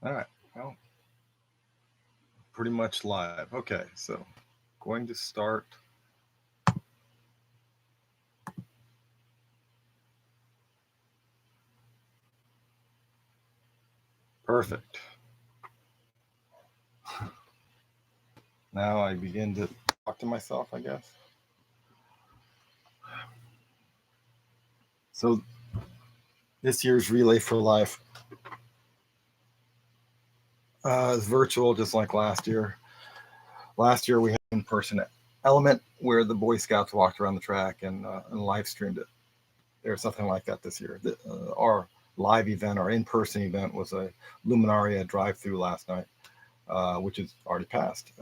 All right. Well, pretty much live. Okay, so going to start. Perfect. Now I begin to talk to myself, I guess. So this year's Relay for Life is virtual, just like last year. Last year we had an in-person element where the Boy Scouts walked around the track and live streamed it. There's nothing like that this year. Our live event, our in-person event, was a Luminaria drive-through last night, which is already passed.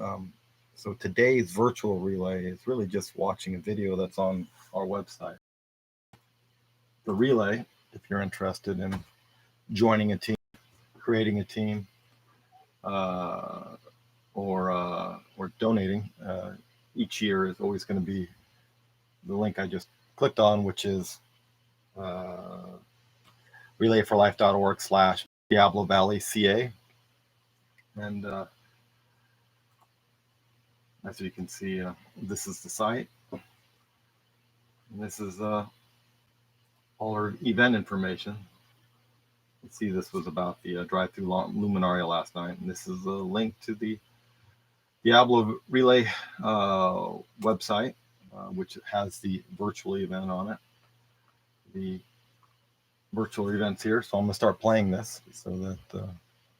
So today's virtual relay is really just watching a video that's on our website. The relay, if you're interested in joining a team, creating a team, uh, or donating, each year is always going to be the link I just clicked on, which is relayforlife.org/Diablo Valley CA. And as you can see, this is the site. And this is all our event information. You see, this was about the drive-through Luminaria last night. And this is a link to the Diablo Relay website, which has the virtual event on it. The virtual events here. So I'm going to start playing this so that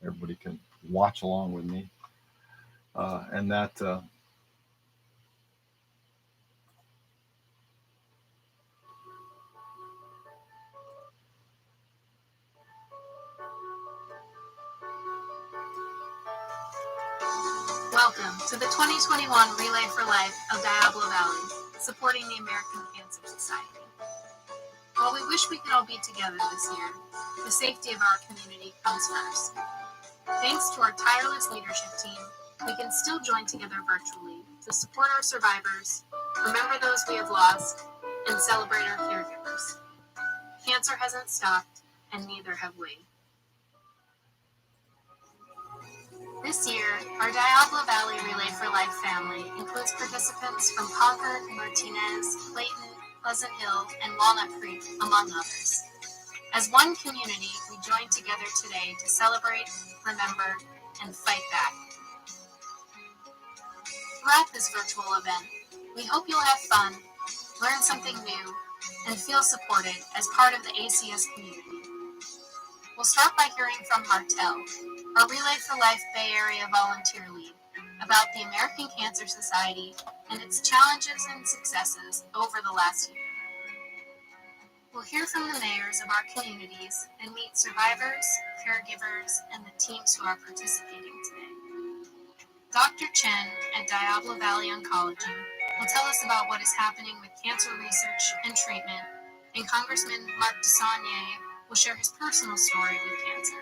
everybody can watch along with me. And that Welcome to the 2021 Relay for Life of Diablo Valley, supporting the American Cancer Society. While we wish we could all be together this year, the safety of our community comes first. Thanks to our tireless leadership team, we can still join together virtually to support our survivors, remember those we have lost, and celebrate our caregivers. Cancer hasn't stopped, and neither have we. This year, our Diablo Valley Relay for Life family includes participants from Concord, Martinez, Clayton, Pleasant Hill, and Walnut Creek, among others. As one community, we join together today to celebrate, remember, and fight back. Throughout this virtual event, we hope you'll have fun, learn something new, and feel supported as part of the ACS community. We'll start by hearing from Martel, our Relay for Life Bay Area volunteer lead, about the American Cancer Society and its challenges and successes over the last year. We'll hear from the mayors of our communities and meet survivors, caregivers, and the teams who are participating today. Dr. Chen at Diablo Valley Oncology will tell us about what is happening with cancer research and treatment, and Congressman Mark DeSaulnier will share his personal story with cancer.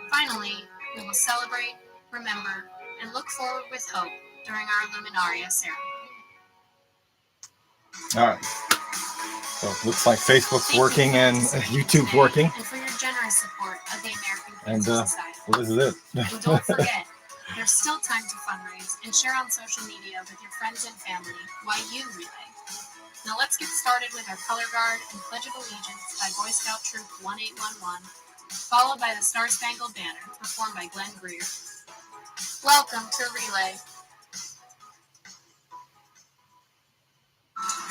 Finally, we will celebrate, remember, and look forward with hope during our Luminaria ceremony. all right. So it looks like Facebook's working and YouTube's working. And for your generous support of the American And Cancer Society. well, this is it. And don't forget, there's still time to fundraise and share on social media with your friends and family while you relay. Now let's get started with our color guard and Pledge of Allegiance by Boy Scout Troop 1811, followed by the Star Spangled Banner performed by Glenn Greer. Welcome to Relay.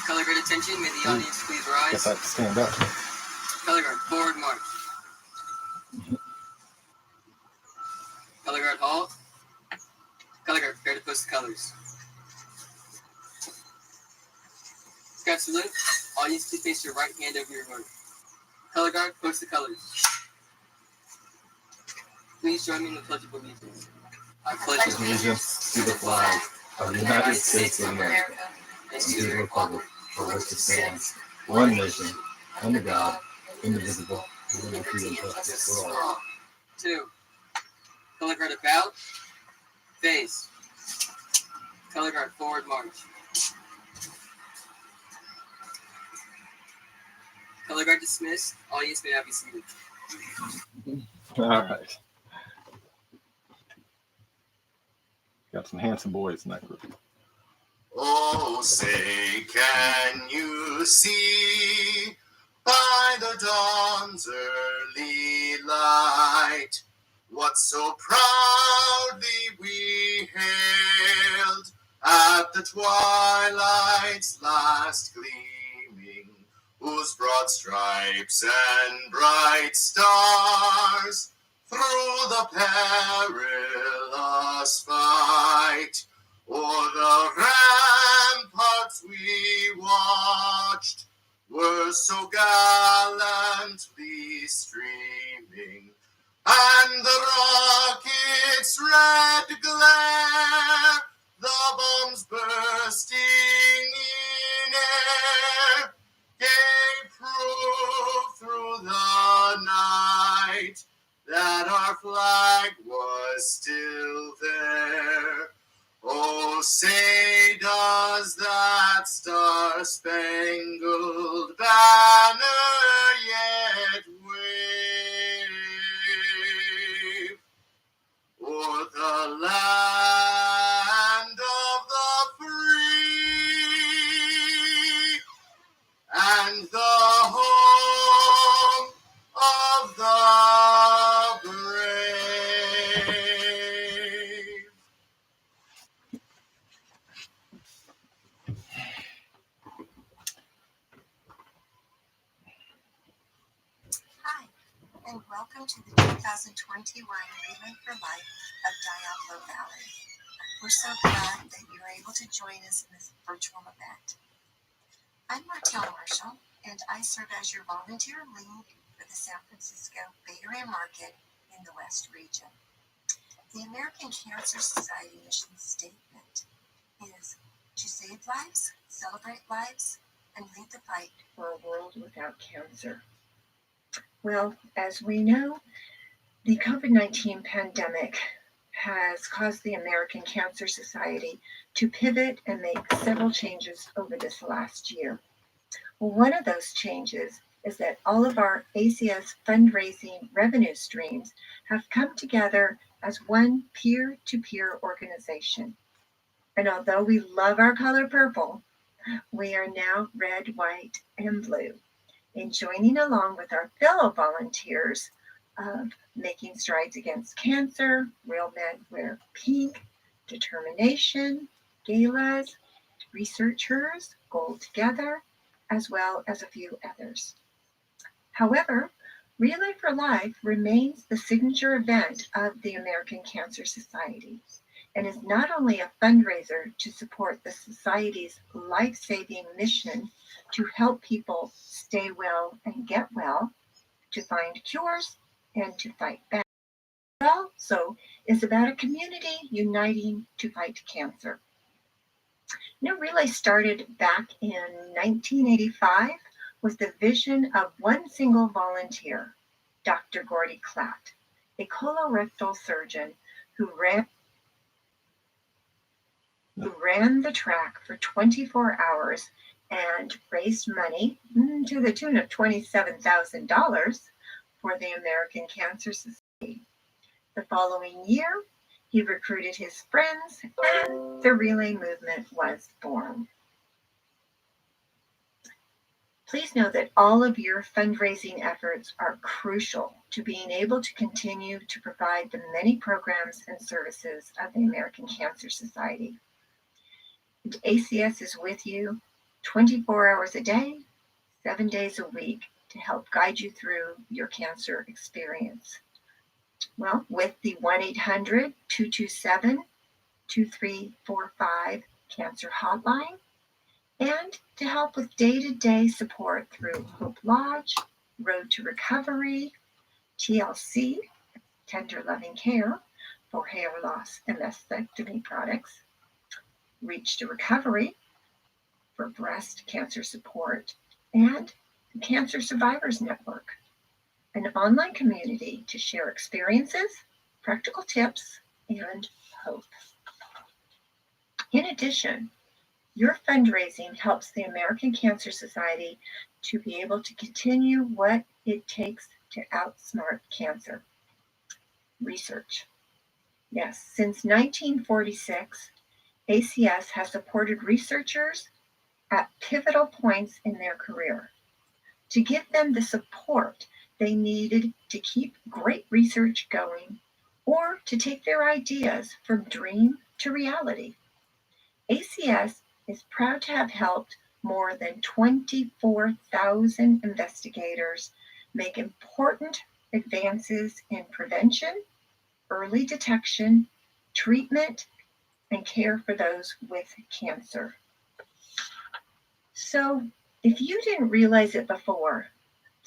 Color guard attention, may the audience please rise. Guess I have to stand up. Color guard forward march. Color guard halt. Color guard prepare to post the colors. Scout salute. Audience please place your right hand over your heart. Color guard post the colors. Please join me in the Pledge of Allegiance. I pledge Allegiance to the flag of the United States of America and to the republic for which it stands, one nation, under God, indivisible, with liberty and justice for all. 2. Color guard about. Face. Color guard forward march. Color guard dismissed. Audience may now be seated. All right. Got some handsome boys in that group. Oh, say, can you see by the dawn's early light what so proudly we hailed at the twilight's last gleaming, whose broad stripes and bright stars through the perilous fight o'er the ramparts we watched were so gallantly streaming, and the rocket's red glare, the bombs bursting in air, gave proof through the night that our flag was still there. Oh, say does that star-spangled banner yet wave o'er the land of the free and the home of the brave? Hi, and welcome to the 2021 Relay for Life of Diablo Valley. We're so glad that you're able to join us in this virtual event. I'm Martell Marshall, and I serve as your volunteer lead for the San Francisco Bay Area Market in the West region. The American Cancer Society mission statement is to save lives, celebrate lives, and lead the fight for a world without cancer. Well, as we know, the COVID-19 pandemic has caused the American Cancer Society to pivot and make several changes over this last year. Well, one of those changes is that all of our ACS fundraising revenue streams have come together as one peer-to-peer organization. And although we love our color purple, we are now red, white, and blue. In joining along with our fellow volunteers of Making Strides Against Cancer, Real Men Wear Pink, Determination, Galas, Researchers, Gold Together, as well as a few others. However, Relay for Life remains the signature event of the American Cancer Society and is not only a fundraiser to support the Society's life-saving mission to help people stay well and get well, to find cures, and to fight back. It also is about a community uniting to fight cancer. Relay started back in 1985 with the vision of one single volunteer, Dr. Gordy Klatt, a colorectal surgeon who ran the track for 24 hours and raised money to the tune of $27,000 for the American Cancer Society. The following year, he recruited his friends and the Relay movement was born. Please know that all of your fundraising efforts are crucial to being able to continue to provide the many programs and services of the American Cancer Society. And ACS is with you 24 hours a day, 7 days a week to help guide you through your cancer experience. Well, with the 1-800-227-2345 cancer hotline, and to help with day-to-day support through Hope Lodge, Road to Recovery, TLC, Tender Loving Care for hair loss and mastectomy products, Reach to Recovery for breast cancer support, and the Cancer Survivors Network, an online community to share experiences, practical tips, and hope. In addition, your fundraising helps the American Cancer Society to be able to continue what it takes to outsmart cancer: research. Yes, since 1946, ACS has supported researchers at pivotal points in their career to give them the support they needed to keep great research going or to take their ideas from dream to reality. ACS is proud to have helped more than 24,000 investigators make important advances in prevention, early detection, treatment, and care for those with cancer. So, if you didn't realize it before,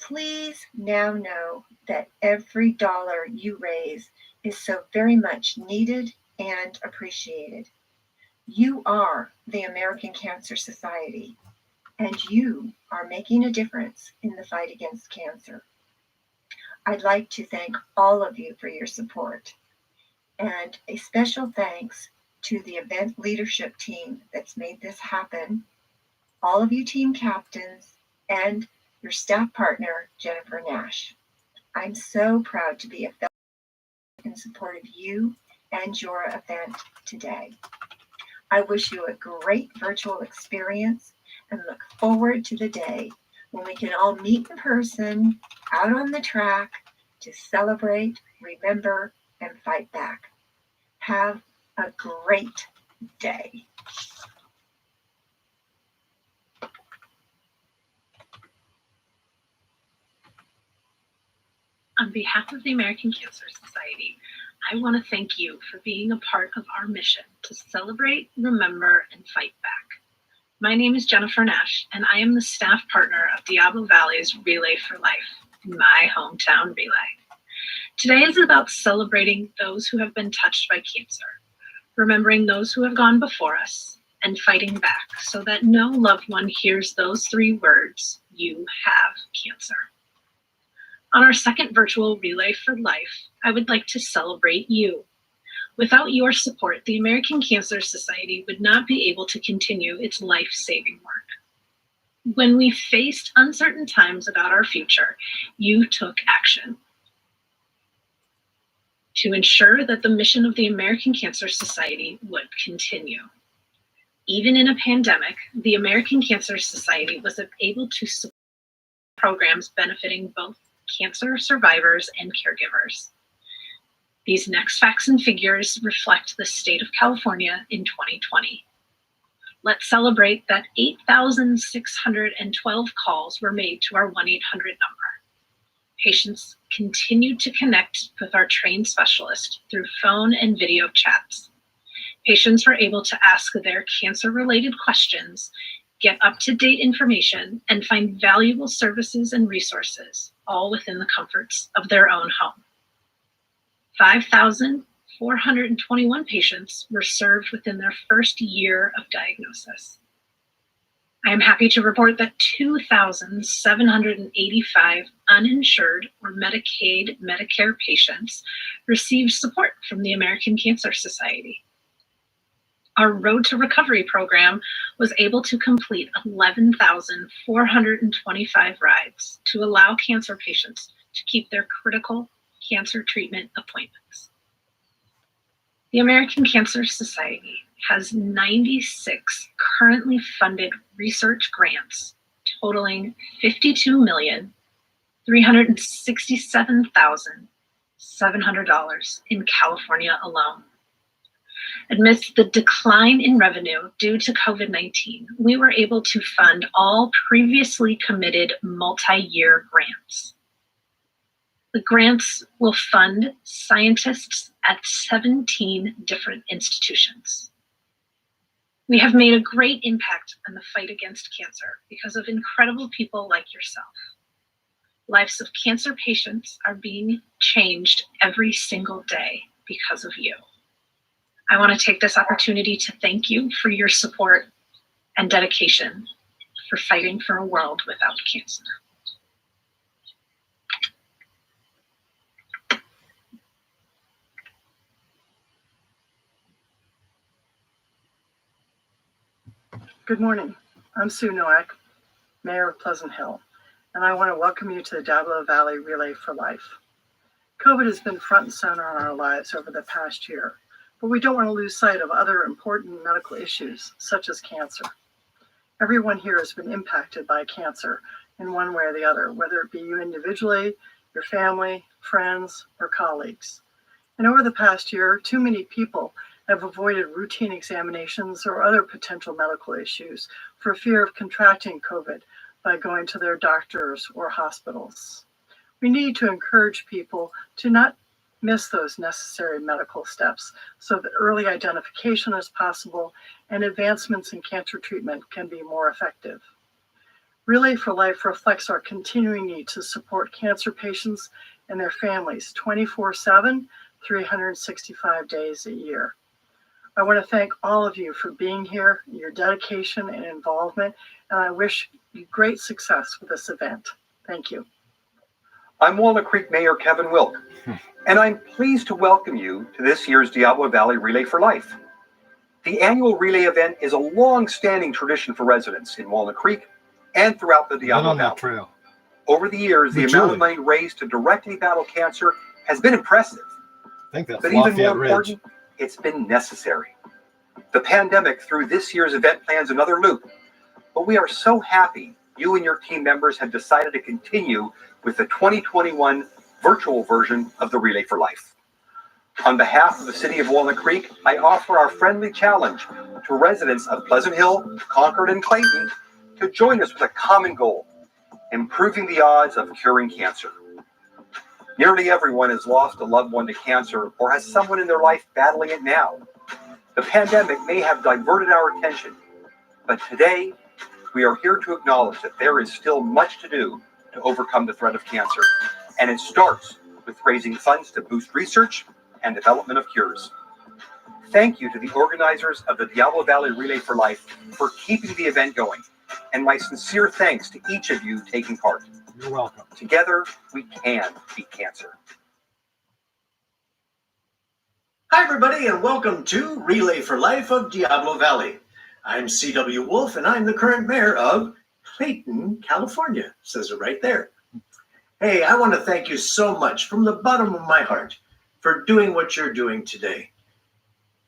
please now know that every dollar you raise is so very much needed and appreciated. You are the American Cancer Society, and you are making a difference in the fight against cancer. I'd like to thank all of you for your support, and a special thanks to the event leadership team that's made this happen, all of you team captains, and your staff partner, Jennifer Nash. I'm so proud to be a fellow in support of you and your event today. I wish you a great virtual experience and look forward to the day when we can all meet in person out on the track to celebrate, remember, and fight back. Have a great day. On behalf of the American Cancer Society, I want to thank you for being a part of our mission to celebrate, remember, and fight back. My name is Jennifer Nash, and I am the staff partner of Diablo Valley's Relay for Life, my hometown relay. Today is about celebrating those who have been touched by cancer, remembering those who have gone before us, and fighting back so that no loved one hears those 3 words, "You have cancer." On our second virtual Relay for Life, I would like to celebrate you. Without your support, the American Cancer Society would not be able to continue its life-saving work. When we faced uncertain times about our future, you took action to ensure that the mission of the American Cancer Society would continue. Even in a pandemic, the American Cancer Society was able to support programs benefiting both cancer survivors and caregivers. These next facts and figures reflect the state of California in 2020. Let's celebrate that 8,612 calls were made to our 1-800 number. Patients continued to connect with our trained specialist through phone and video chats. Patients were able to ask their cancer-related questions, get up-to-date information, and find valuable services and resources, all within the comforts of their own home. 5,421 patients were served within their first year of diagnosis. I am happy to report that 2,785 uninsured or Medicaid, Medicare patients received support from the American Cancer Society. Our Road to Recovery program was able to complete 11,425 rides to allow cancer patients to keep their critical cancer treatment appointments. The American Cancer Society has 96 currently funded research grants totaling $52,367,700 in California alone. Amidst the decline in revenue due to COVID-19, we were able to fund all previously committed multi-year grants. The grants will fund scientists at 17 different institutions. We have made a great impact on the fight against cancer because of incredible people like yourself. Lives of cancer patients are being changed every single day because of you. I want to take this opportunity to thank you for your support and dedication for fighting for a world without cancer. Good morning. I'm Sue Nowak, Mayor of Pleasant Hill, and I want to welcome you to the Diablo Valley Relay for Life. COVID has been front and center in our lives over the past year, but we don't want to lose sight of other important medical issues, such as cancer. Everyone here has been impacted by cancer in one way or the other, whether it be you individually, your family, friends, or colleagues. And over the past year, too many people have avoided routine examinations or other potential medical issues for fear of contracting COVID by going to their doctors or hospitals. We need to encourage people to not miss those necessary medical steps so that early identification is possible and advancements in cancer treatment can be more effective. Relay for Life reflects our continuing need to support cancer patients and their families 24/7, 365 days a year. I want to thank all of you for being here, your dedication and involvement, and I wish you great success with this event. Thank you. I'm Walnut Creek Mayor Kevin Wilk, and I'm pleased to welcome you to this year's Diablo Valley Relay for Life. The annual relay event is a long-standing tradition for residents in Walnut Creek and throughout the Diablo Valley. Trail. Over the years, the amount of money raised to directly battle cancer has been impressive. I think that's But even Lafayette more Ridge. important, it's been necessary. The pandemic threw this year's event plans another loop, but we are so happy you and your team members have decided to continue with the 2021 virtual version of the Relay for Life. On behalf of the City of Walnut Creek, I offer our friendly challenge to residents of Pleasant Hill, Concord, and Clayton to join us with a common goal: improving the odds of curing cancer. Nearly everyone has lost a loved one to cancer or has someone in their life battling it now. The pandemic may have diverted our attention, but today we are here to acknowledge that there is still much to do to overcome the threat of cancer, and it starts with raising funds to boost research and development of cures. Thank you to the organizers of the Diablo Valley Relay for Life for keeping the event going, and my sincere thanks to each of you taking part. You're welcome. Together, we can beat cancer. Hi, everybody, and welcome to Relay for Life of Diablo Valley. I'm C.W. Wolf, and I'm the current mayor of Clayton, California. Says it right there. Hey, I want to thank you so much from the bottom of my heart for doing what you're doing today.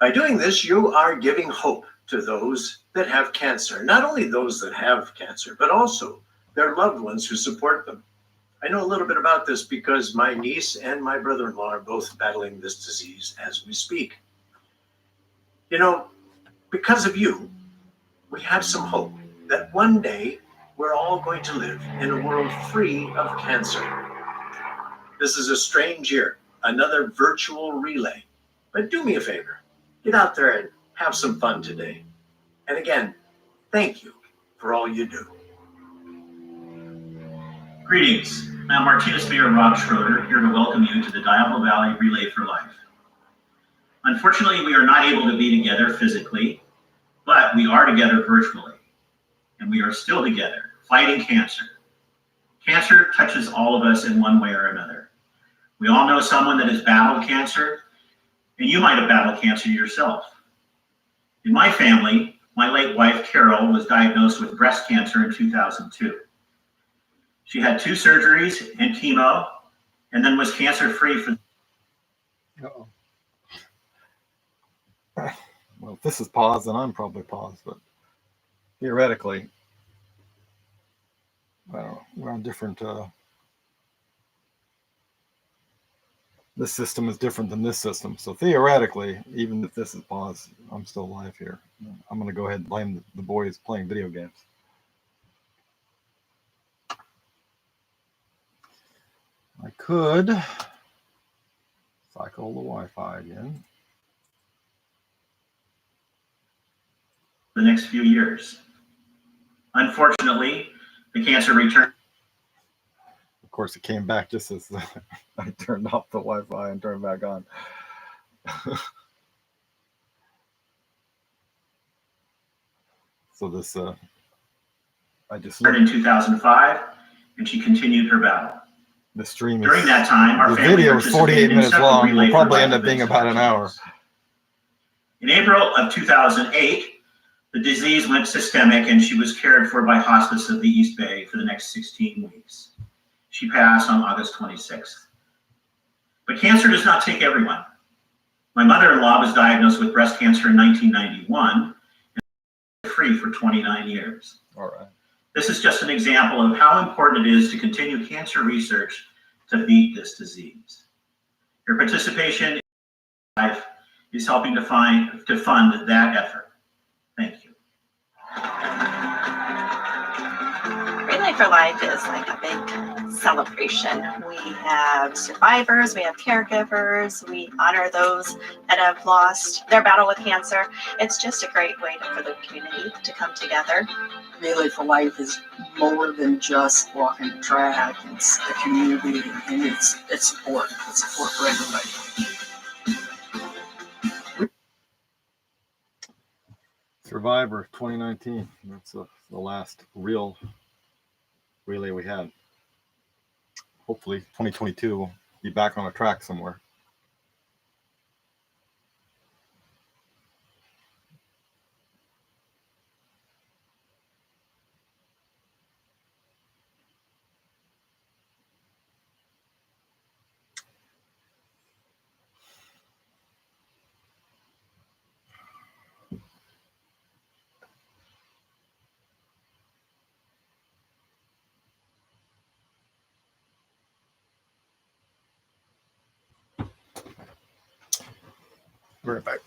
By doing this, you are giving hope to those that have cancer. Not only those that have cancer, but also their loved ones who support them. I know a little bit about this because my niece and my brother-in-law are both battling this disease as we speak. You know, because of you, we have some hope that one day we're all going to live in a world free of cancer. This is a strange year, another virtual relay. But do me a favor, get out there and have some fun today. And again, thank you for all you do. Greetings. I'm Martinez Mayor Rob Schroeder, here to welcome you to the Diablo Valley Relay for Life. Unfortunately, we are not able to be together physically, but we are together virtually, and we are still together fighting cancer. Cancer touches all of us in one way or another. We all know someone that has battled cancer, and you might have battled cancer yourself. In my family, my late wife, Carol, was diagnosed with breast cancer in 2002. She had 2 surgeries and chemo, and then was cancer-free for. Uh-oh. Well, if this is paused, then I'm probably paused, but theoretically, I don't know, we're on different, this system is different than this system. So theoretically, even if this is paused, I'm still live here. I'm going to go ahead and blame the boys playing video games. I could cycle the Wi-Fi again. The next few years. Unfortunately, the cancer returned. Of course, it came back just as I turned off the Wi-Fi and turned back on. So this, I just in 2005, and she continued her battle. The stream is, during that time, our the family video is 48 participated in minutes several long. Relay It'll for probably Life end up being events about in an hour. Massachusetts. In April of 2008, the disease went systemic and she was cared for by hospice of the East Bay for the next 16 weeks. She passed on August 26th. But cancer does not take everyone. My mother-in-law was diagnosed with breast cancer in 1991 and free for 29 years. All right. This is just an example of how important it is to continue cancer research to beat this disease. Your participation in life is helping to fund that effort. Thank you. Relay for Life is like a big celebration. We have survivors, we have caregivers, we honor those that have lost their battle with cancer. It's just a great way for the community to come together. Relay for Life is more than just walking the track. It's the community and it's support. It's support for everybody. Survivor 2019. That's the last real relay we had. Hopefully 2022 we'll be back on a track somewhere. We're right back.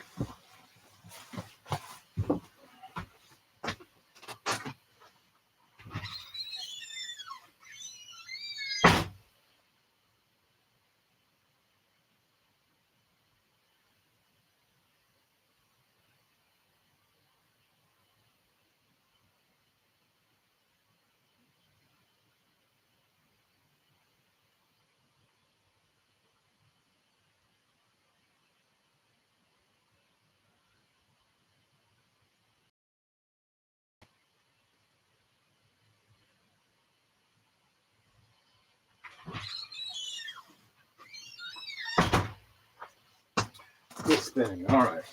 Still spinning. All right.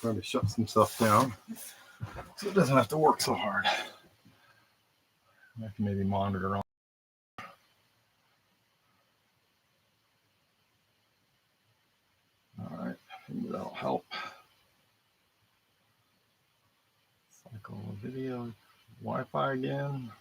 Trying to shut some stuff down so it doesn't have to work so hard. I can maybe monitor on. All right. Maybe that'll help. Cycle video. Wi-Fi again.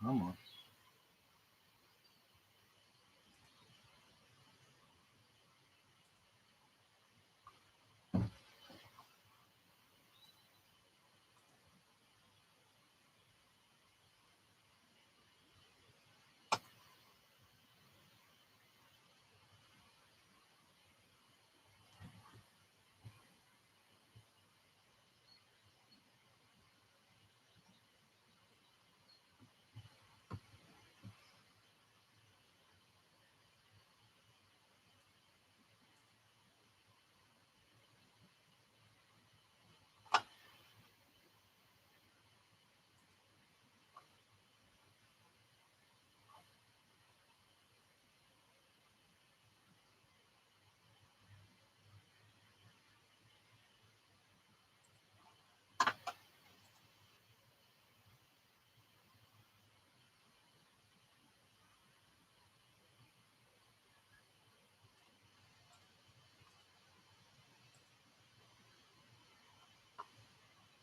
Come on.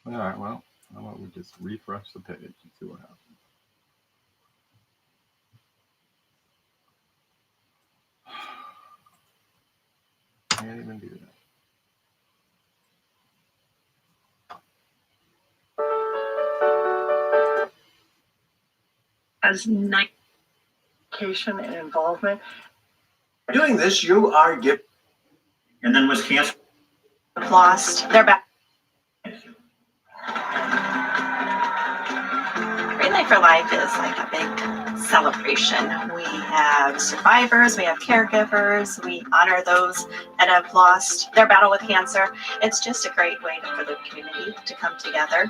All right, well, how about we just refresh the page and see what happens. Can't even do that. As night Education and involvement. By doing this, you are giving. And then was cancer. Lost their battle. Relay for Life is like a big celebration. We have survivors, we have caregivers, we honor those that have lost their battle with cancer. It's just a great way for the community to come together.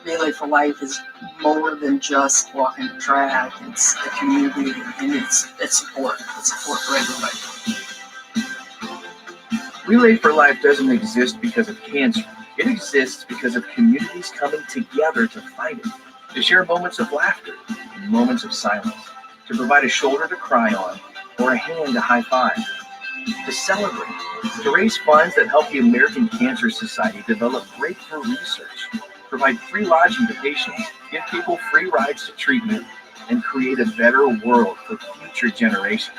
Relay for Life is more than just walking the track. It's the community and it's support. It's support for everybody. Relay for Life doesn't exist because of cancer. It exists because of communities coming together to fight it, to share moments of laughter and moments of silence, to provide a shoulder to cry on or a hand to high five, to celebrate, to raise funds that help the American Cancer Society develop breakthrough research, provide free lodging to patients, give people free rides to treatment, and create a better world for future generations.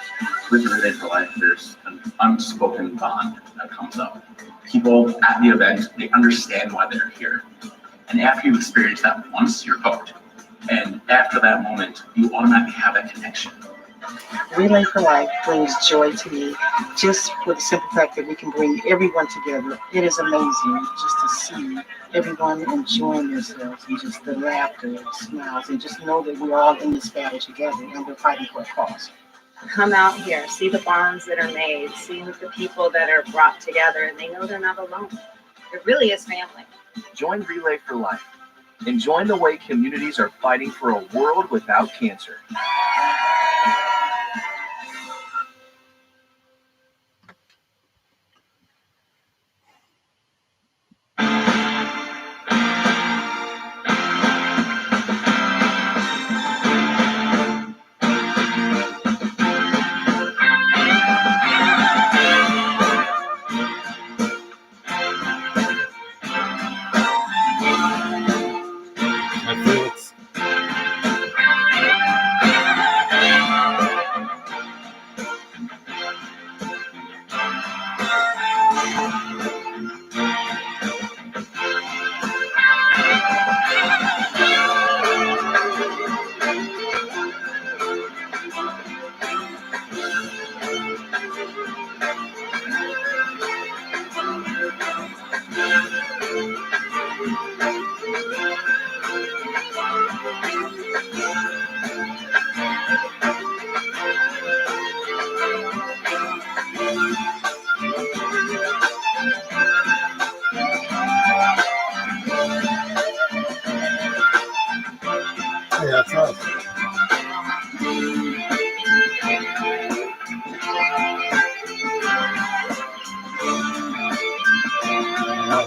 With Relay for Life, there's an unspoken bond that comes up. People at the event, they understand why they're here. And after you experience that once, you're hooked. And after that moment, you automatically have that connection. Relay for Life brings joy to me just for the simple fact that we can bring everyone together. It is amazing just to see everyone enjoying themselves and just the laughter and smiles and just know that we're all in this battle together and we're fighting for a cause. Come out here, see the bonds that are made, see the people that are brought together, and they know they're not alone. It really is family. Join Relay for Life and join the way communities are fighting for a world without cancer. Yeah, that's us.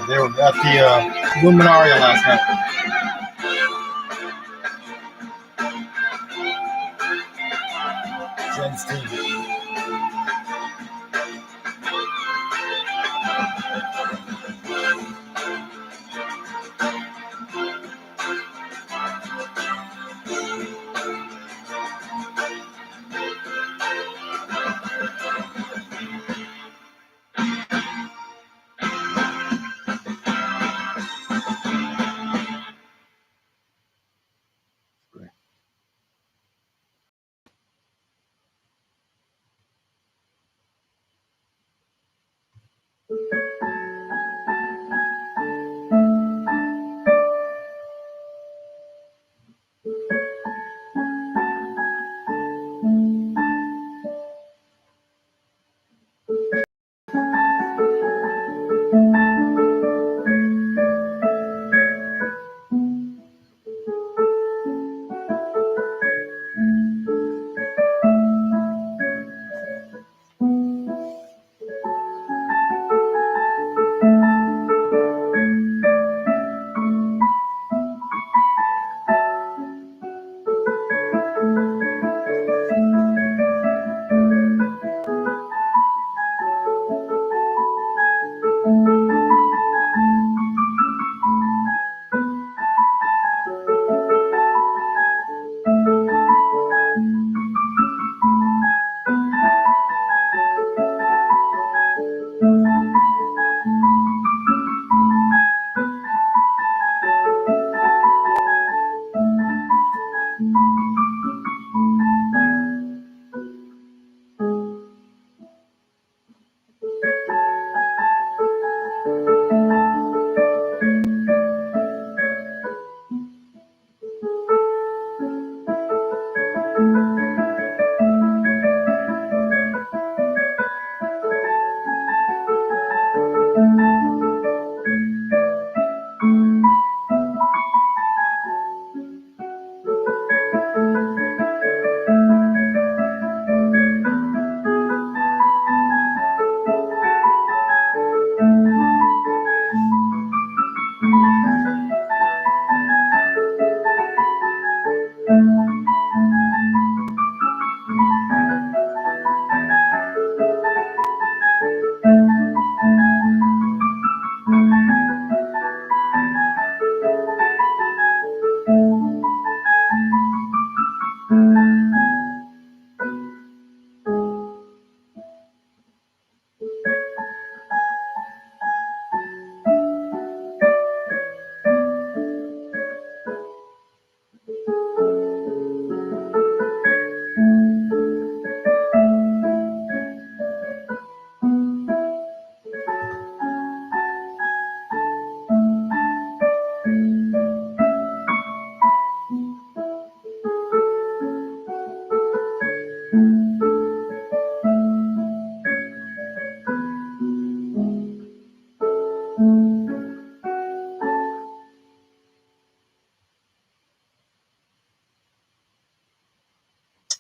They were at the Luminaria last night. Jen's team.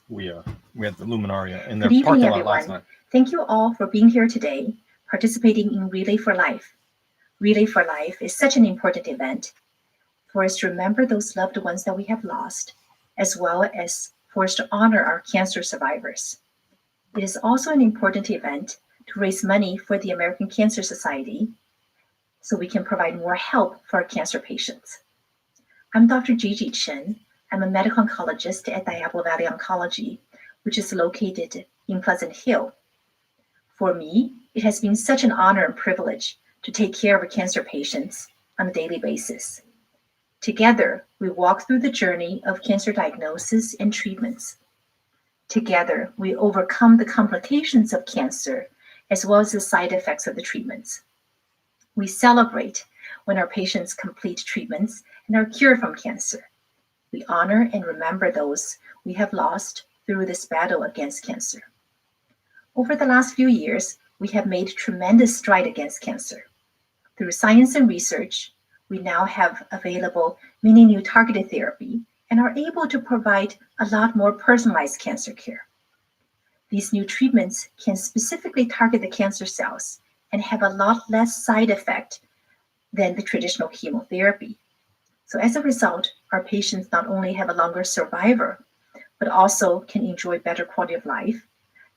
we had the Luminaria in their Good parking evening, lot last everyone. night. Thank you all for being here today, participating in Relay for Life. Relay for Life is such an important event for us to remember those loved ones that we have lost, as well as for us to honor our cancer survivors. It is also an important event to raise money for the American Cancer Society so we can provide more help for our cancer patients. I'm Dr. Gigi Chen. I'm a medical oncologist at Diablo Valley Oncology, which is located in Pleasant Hill. For me, it has been such an honor and privilege to take care of our cancer patients on a daily basis. Together, we walk through the journey of cancer diagnosis and treatments. Together, we overcome the complications of cancer as well as the side effects of the treatments. We celebrate when our patients complete treatments and are cured from cancer. We honor and remember those we have lost through this battle against cancer. Over the last few years, we have made tremendous stride against cancer. Through science and research, we now have available many new targeted therapy and are able to provide a lot more personalized cancer care. These new treatments can specifically target the cancer cells and have a lot less side effect than the traditional chemotherapy. So as a result, our patients not only have a longer survivor, but also can enjoy better quality of life.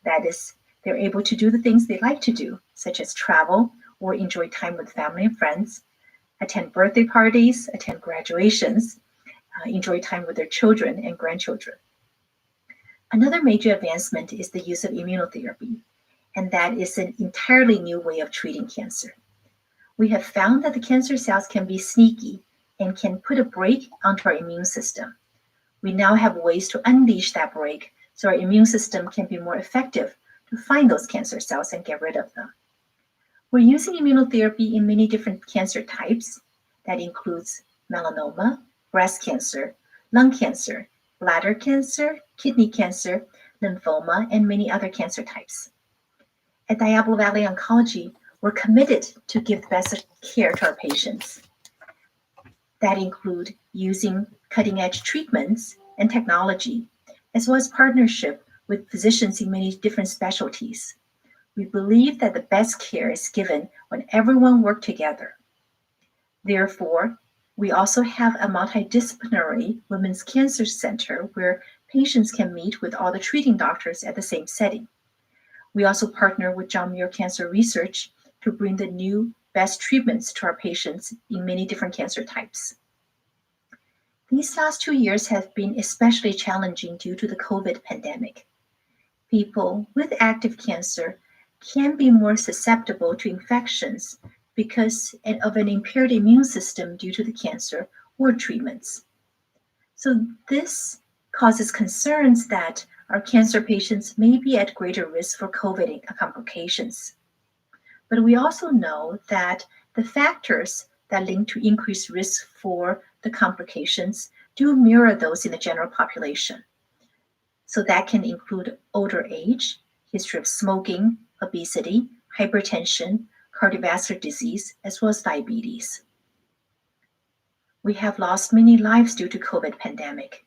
That is, they're able to do the things they like to do, such as travel or enjoy time with family and friends, attend birthday parties, attend graduations, enjoy time with their children and grandchildren. Another major advancement is the use of immunotherapy, and that is an entirely new way of treating cancer. We have found that the cancer cells can be sneaky and can put a brake onto our immune system. We now have ways to unleash that brake so our immune system can be more effective to find those cancer cells and get rid of them. We're using immunotherapy in many different cancer types. That includes melanoma, breast cancer, lung cancer, bladder cancer, kidney cancer, lymphoma, and many other cancer types. At Diablo Valley Oncology, we're committed to give the best care to our patients. That include using cutting-edge treatments and technology, as well as partnership with physicians in many different specialties. We believe that the best care is given when everyone works together. Therefore, we also have a multidisciplinary women's cancer center where patients can meet with all the treating doctors at the same setting. We also partner with John Muir Cancer Research to bring the new best treatments to our patients in many different cancer types. These last 2 years have been especially challenging due to the COVID pandemic. People with active cancer can be more susceptible to infections because of an impaired immune system due to the cancer or treatments. So this causes concerns that our cancer patients may be at greater risk for COVID complications. But we also know that the factors that link to increased risk for the complications do mirror those in the general population. So that can include older age, history of smoking, obesity, hypertension, cardiovascular disease, as well as diabetes. We have lost many lives due to COVID pandemic.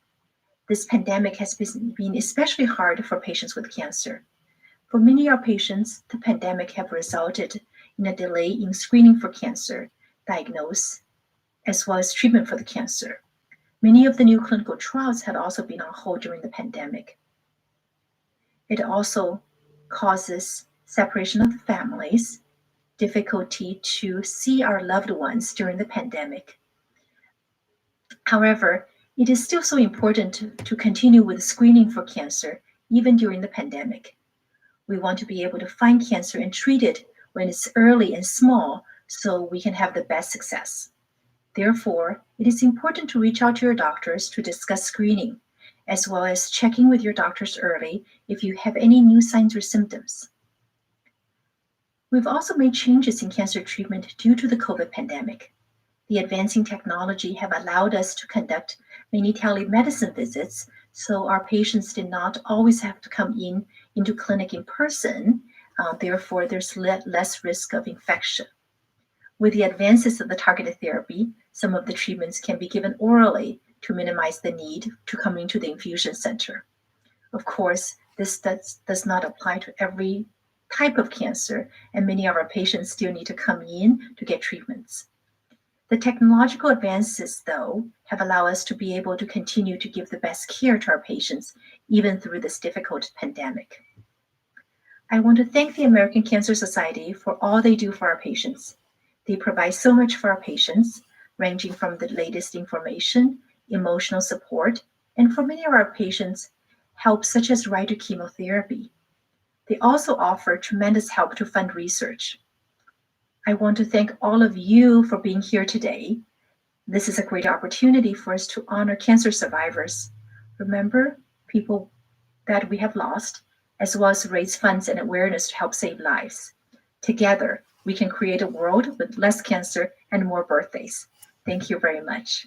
This pandemic has been especially hard for patients with cancer. For many of our patients, the pandemic have resulted in a delay in screening for cancer, diagnosis, as well as treatment for the cancer. Many of the new clinical trials had also been on hold during the pandemic. It also causes separation of the families, difficulty to see our loved ones during the pandemic. However, it is still so important to continue with screening for cancer even during the pandemic. We want to be able to find cancer and treat it when it's early and small so we can have the best success. Therefore, it is important to reach out to your doctors to discuss screening, as well as checking with your doctors early if you have any new signs or symptoms. We've also made changes in cancer treatment due to the COVID pandemic. The advancing technology have allowed us to conduct many telemedicine visits, so our patients did not always have to come into clinic in person. Therefore, there's less risk of infection. With the advances of the targeted therapy, some of the treatments can be given orally to minimize the need to come into the infusion center. Of course, this does not apply to every type of cancer, and many of our patients still need to come in to get treatments. The technological advances, though, have allowed us to be able to continue to give the best care to our patients, even through this difficult pandemic. I want to thank the American Cancer Society for all they do for our patients. They provide so much for our patients, ranging from the latest information, emotional support, and for many of our patients, help such as right to chemotherapy. They also offer tremendous help to fund research. I want to thank all of you for being here today. This is a great opportunity for us to honor cancer survivors, remember people that we have lost, as well as raise funds and awareness to help save lives. Together, we can create a world with less cancer and more birthdays. Thank you very much.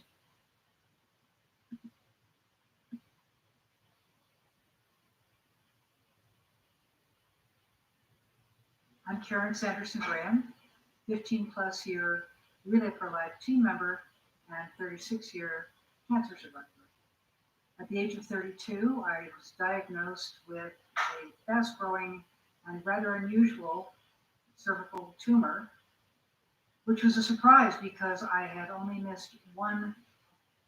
I'm Karen Sanderson Graham, 15 plus year Relay for Life team member and 36-year cancer survivor. At the age of 32, I was diagnosed with a fast growing and rather unusual cervical tumor, which was a surprise because I had only missed one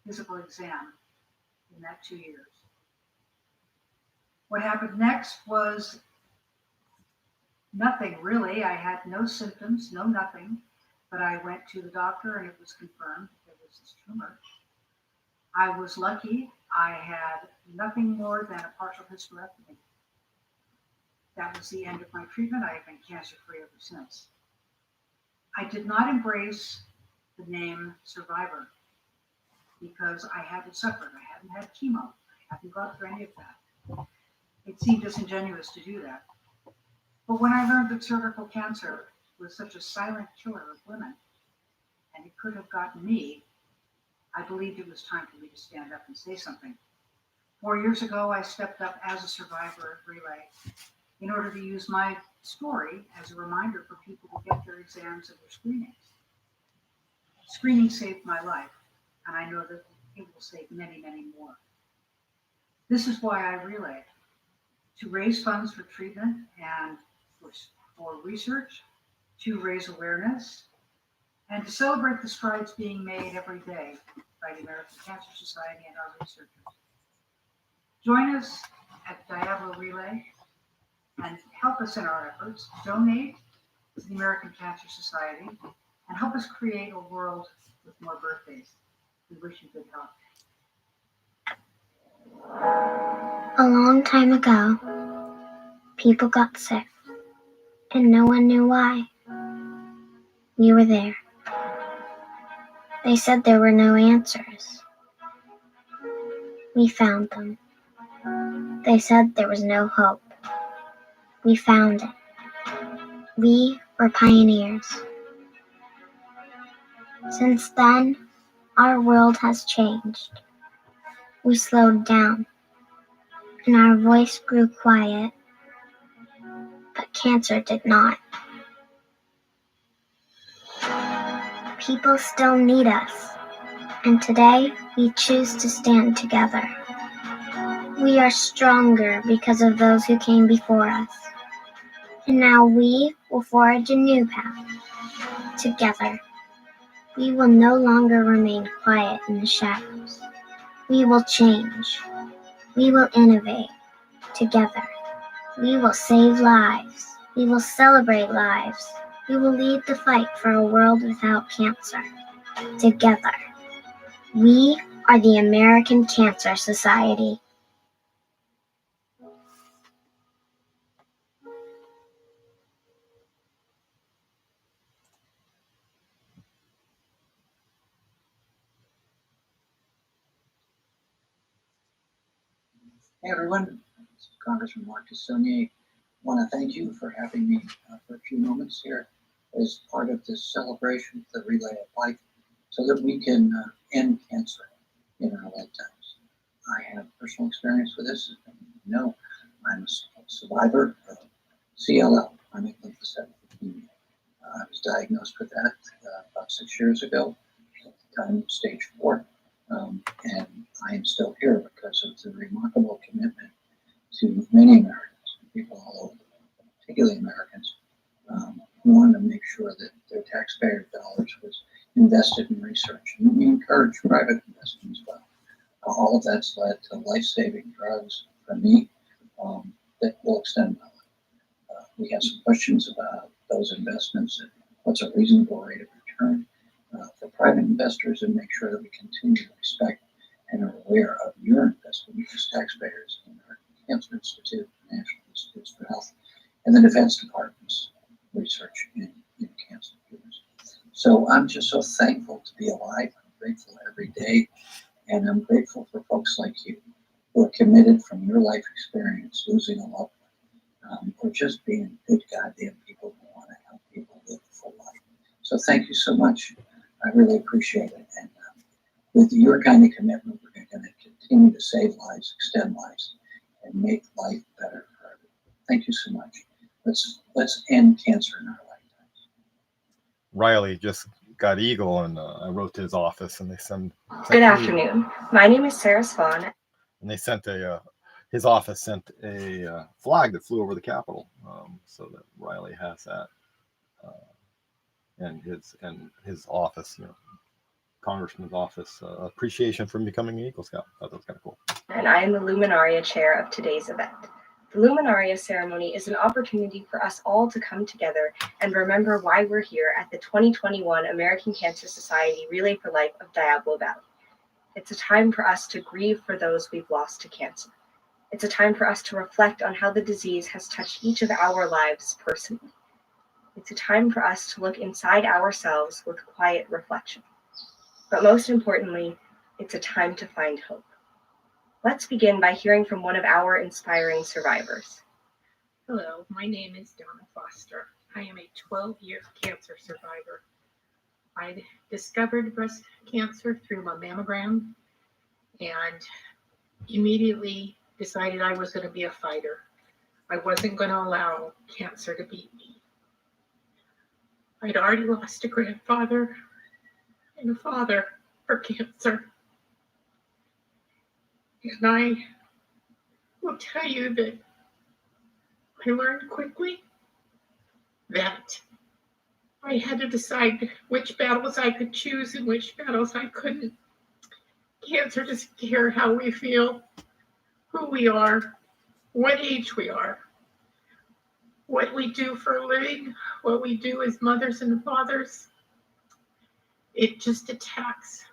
physical exam in that 2 years. What happened next was nothing really. I had no symptoms, no nothing, but I went to the doctor and it was confirmed there was this tumor. I was lucky. I had nothing more than a partial hysterectomy. That was the end of my treatment. I have been cancer-free ever since. I did not embrace the name survivor because I hadn't suffered. I hadn't had chemo. I hadn't gone through any of that. It seemed disingenuous to do that. But when I learned that cervical cancer was such a silent killer of women, and it could have gotten me, I believed it was time for me to stand up and say something. 4 years ago, I stepped up as a survivor at Relay in order to use my story as a reminder for people to get their exams and their screenings. Screening saved my life, and I know that it will save many, many more. This is why I Relay, to raise funds for treatment and for research, to raise awareness, and to celebrate the strides being made every day by the American Cancer Society and our researchers. Join us at Diablo Relay and help us in our efforts. Donate to the American Cancer Society and help us create a world with more birthdays. We wish you good health. A long time ago, people got sick, and no one knew why. We were there. They said there were no answers. We found them. They said there was no hope. We found it. We were pioneers. Since then, our world has changed. We slowed down, and our voice grew quiet, but cancer did not. People still need us, and today we choose to stand together. We are stronger because of those who came before us, and now we will forge a new path. Together, we will no longer remain quiet in the shadows. We will change. We will innovate. Together, we will save lives. We will celebrate lives. We will lead the fight for a world without cancer. Together, we are the American Cancer Society. Hey everyone, this is Congressman Marcus Sonier. I want to thank you for having me for a few moments here as part of this celebration of the Relay of Life so that we can end cancer in our lifetimes. I have personal experience with this. As you know, I'm a survivor of CLL, chronic lymphocytic leukemia. I was diagnosed with that about 6 years ago, at the time stage 4. And I am still here because of the remarkable commitment to many Americans, people all over, particularly Americans, who wanted to make sure that their taxpayer dollars was invested in research. And we encourage private investment as well. All of that's led to life-saving drugs for me that will extend my life. We have some questions about those investments and what's a reasonable rate of return for private investors, and make sure that we continue to respect and are aware of your investment as taxpayers in our Cancer Institute, National Institutes for Health, and the Defense Department's research in cancer cures. So I'm just so thankful to be alive. I'm grateful every day, and I'm grateful for folks like you who are committed from your life experience, losing a loved one, or just being good goddamn people who want to help people live a full life. So thank you so much. I really appreciate it. And with your kind of commitment, we're going to continue to save lives, extend lives, and make life better for everyone. Thank you so much. Let's end cancer in our lifetimes. Riley just got Eagle, and I wrote to his office, and they sent Good afternoon. My name is Sarah Spawn. And they sent his office sent a flag that flew over the Capitol, so that Riley has that, and his office, Congressman's office, appreciation for becoming an Eagle Scout. I thought that was kind of cool. And I am the Luminaria chair of today's event. The Luminaria ceremony is an opportunity for us all to come together and remember why we're here at the 2021 American Cancer Society Relay for Life of Diablo Valley. It's a time for us to grieve for those we've lost to cancer. It's a time for us to reflect on how the disease has touched each of our lives personally. It's a time for us to look inside ourselves with quiet reflection. But most importantly, it's a time to find hope. Let's begin by hearing from one of our inspiring survivors. Hello, my name is Donna Foster. I am a 12-year cancer survivor. I discovered breast cancer through my mammogram and immediately decided I was going to be a fighter. I wasn't going to allow cancer to beat me. I'd already lost a grandfather and a father for cancer. And I will tell you that I learned quickly that I had to decide which battles I could choose and which battles I couldn't. Cancer doesn't care how we feel, who we are, what age we are, what we do for a living, what we do as mothers and fathers. It just attacks.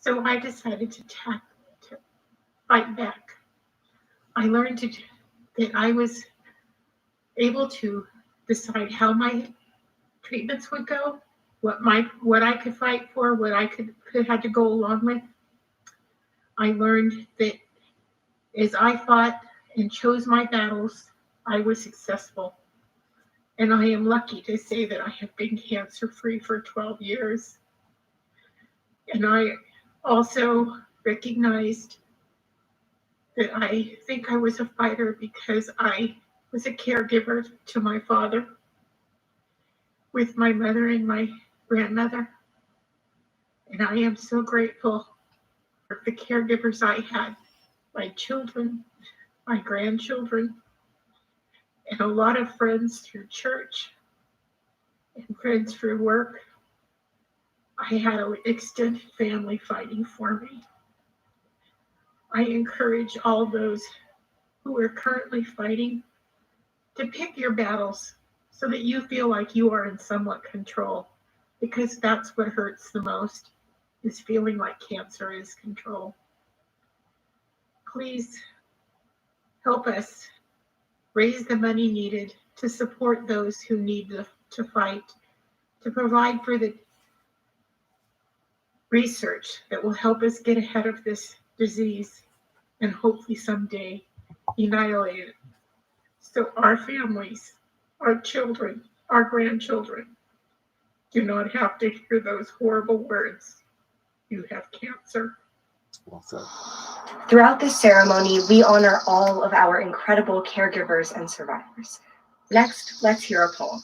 So I decided to fight back. I learned that I was able to decide how my treatments would go, what I could fight for, what I could had to go along with. I learned that as I fought and chose my battles, I was successful. And I am lucky to say that I have been cancer-free for 12 years. And I also recognized that I think I was a fighter because I was a caregiver to my father with my mother and my grandmother. And I am so grateful for the caregivers I had, my children, my grandchildren, and a lot of friends through church and friends through work. I had an extended family fighting for me. I encourage all those who are currently fighting to pick your battles so that you feel like you are in somewhat control, because that's what hurts the most, is feeling like cancer is control. Please help us raise the money needed to support those who need to fight, to provide for the research that will help us get ahead of this disease and hopefully someday annihilate it. So our families, our children, our grandchildren do not have to hear those horrible words. You have cancer. Well said. Throughout this ceremony, we honor all of our incredible caregivers and survivors. Next, let's hear a poem.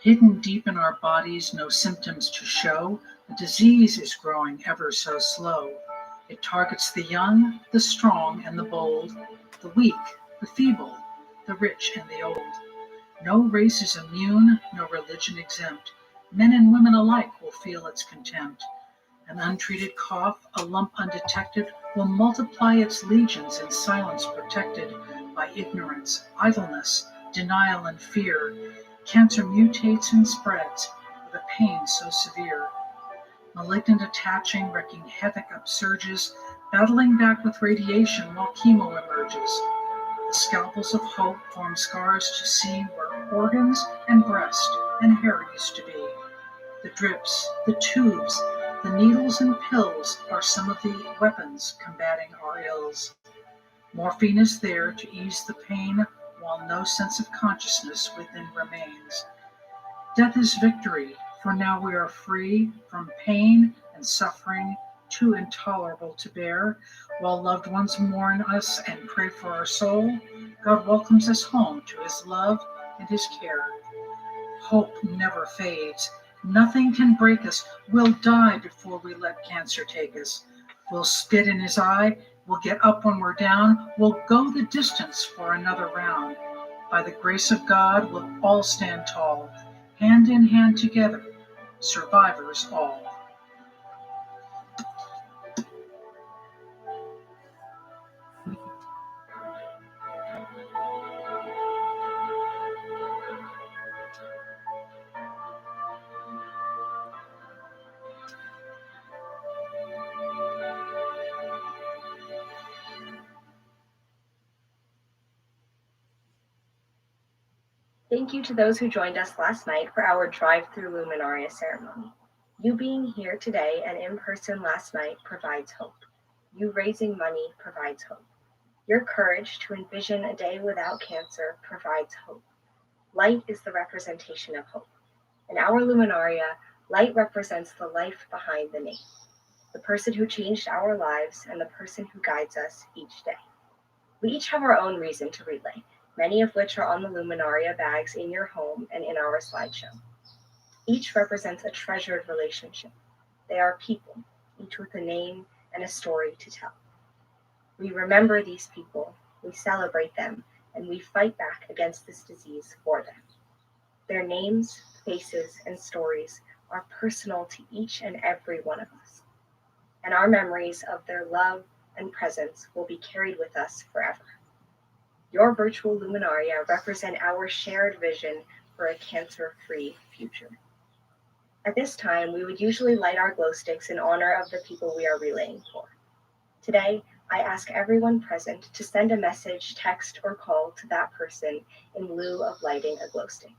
Hidden deep in our bodies, no symptoms to show, a disease is growing ever so slow. It targets the young, the strong, and the bold, the weak, the feeble, the rich, and the old. No race is immune, no religion exempt. Men and women alike will feel its contempt. An untreated cough, a lump undetected, will multiply its legions in silence protected by ignorance, idleness, denial, and fear. Cancer mutates and spreads with a pain so severe. Malignant attaching, wreaking havoc upsurges, battling back with radiation while chemo emerges. The scalpels of hope form scars to see where organs and breast and hair used to be. The drips, the tubes, the needles and pills are some of the weapons combating our ills. Morphine is there to ease the pain while no sense of consciousness within remains. Death is victory, for now we are free from pain and suffering too intolerable to bear. While loved ones mourn us and pray for our soul, God welcomes us home to his love and his care. Hope never fades. Nothing can break us. We'll die before we let cancer take us. We'll spit in his eye. We'll get up when we're down. We'll go the distance for another round. By the grace of God, we'll all stand tall, hand in hand together, survivors all. Thank you to those who joined us last night for our drive-through Luminaria ceremony. You being here today and in person last night provides hope. You raising money provides hope. Your courage to envision a day without cancer provides hope. Light is the representation of hope. In our Luminaria, light represents the life behind the name, the person who changed our lives and the person who guides us each day. We each have our own reason to relay, many of which are on the Luminaria bags in your home and in our slideshow. Each represents a treasured relationship. They are people, each with a name and a story to tell. We remember these people, we celebrate them, and we fight back against this disease for them. Their names, faces, and stories are personal to each and every one of us, and our memories of their love and presence will be carried with us forever. Your virtual Luminaria represent our shared vision for a cancer-free future. At this time, we would usually light our glow sticks in honor of the people we are relaying for. Today, I ask everyone present to send a message, text, or call to that person in lieu of lighting a glow stick.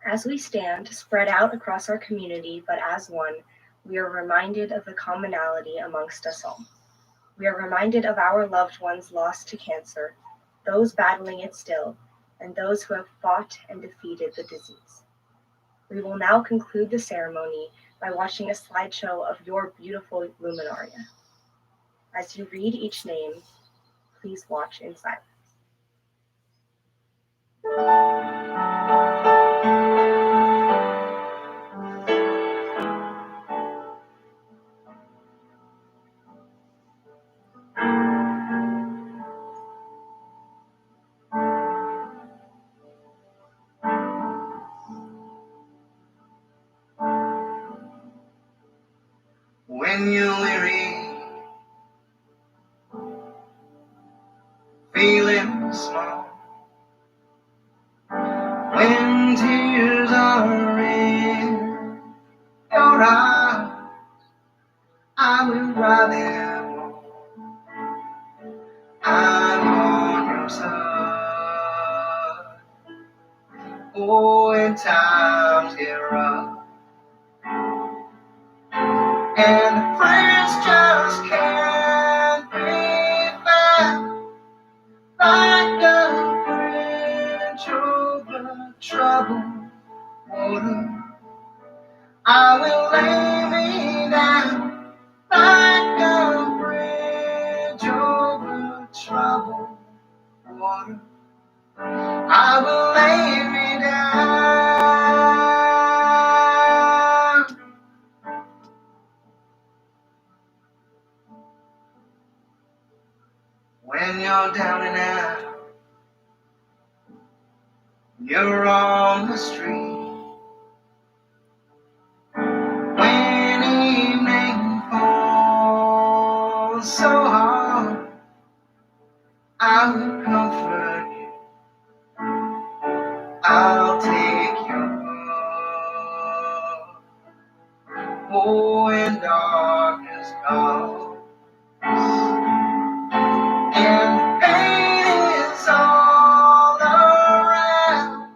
As we stand, spread out across our community, but as one, we are reminded of the commonality amongst us all. We are reminded of our loved ones lost to cancer, those battling it still, and those who have fought and defeated the disease. We will now conclude the ceremony by watching a slideshow of your beautiful Luminaria. As you read each name, please watch in silence. When you're weary, feeling small, when tears are in your eyes, I will dry them all. I'm on your side. Oh, when times get rough and friends just can't be found, like a bridge over troubled water, I will lay me down like a bridge over troubled water. I will lay me down. When you're down and out, you're on the street. When evening falls so hard, I will comfort you. I'll take your hand. Oh, when darkness comes and pain is all around,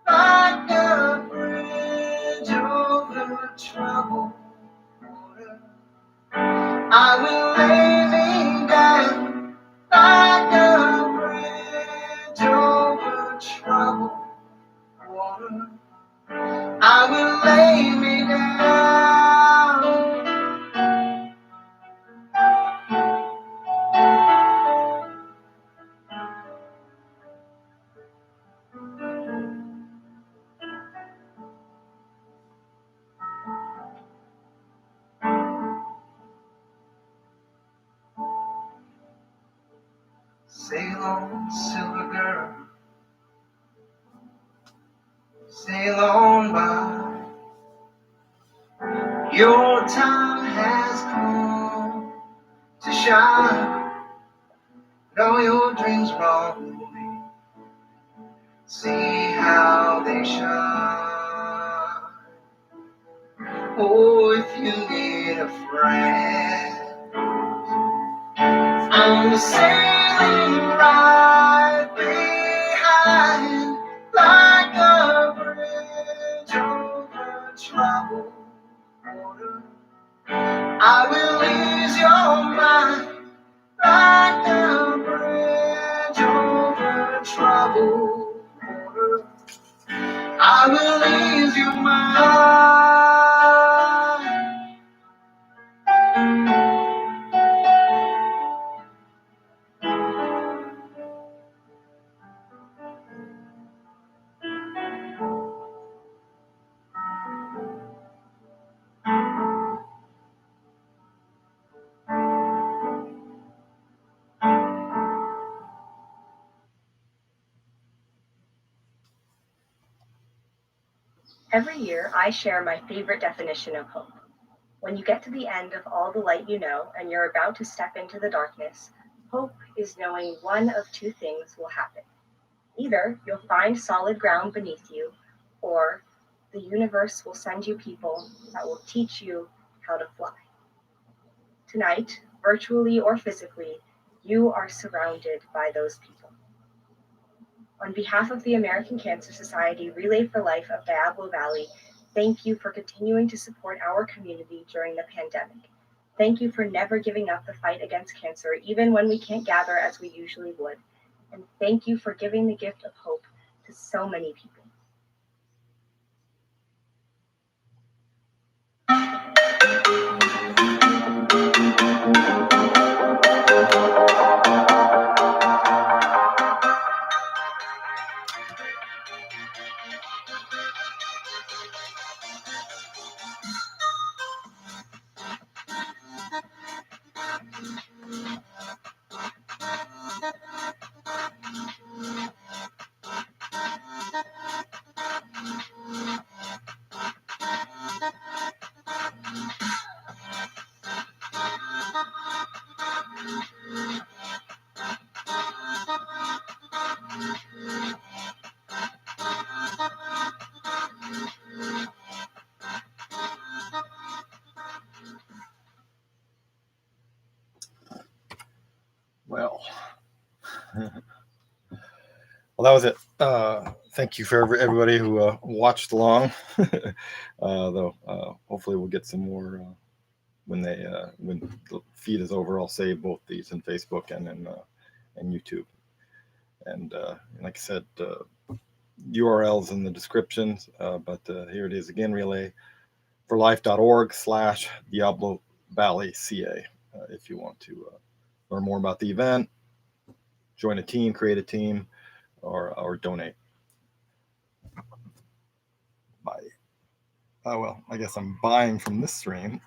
like a bridge over troubled water, I will lay me down like a bridge over troubled water. I will lay me down. Sail on, silver girl, sail on by. Your time has come to shine. And all your dreams wrong with me, see how they shine. Oh, if you need a friend, I'm sailing right behind, like a bridge over troubled water. I will ease your mind, like a bridge over troubled water. I will ease your mind. Every year, I share my favorite definition of hope. When you get to the end of all the light you know and you're about to step into the darkness, hope is knowing one of two things will happen. Either you'll find solid ground beneath you, or the universe will send you people that will teach you how to fly. Tonight, virtually or physically, you are surrounded by those people. On behalf of the American Cancer Society Relay for Life of Diablo Valley, thank you for continuing to support our community during the pandemic. Thank you for never giving up the fight against cancer, even when we can't gather as we usually would. And thank you for giving the gift of hope to so many people. Well, that was it. Thank you for everybody who watched along. Though hopefully we'll get some more when the feed is over. I'll save both these in Facebook and in YouTube. And like I said, URLs in the descriptions. But here it is again: relayforlife.org/Diablo Valley CA. If you want to learn more about the event, join a team, create a team. or donate. Buy. Oh well, I guess I'm buying from this stream.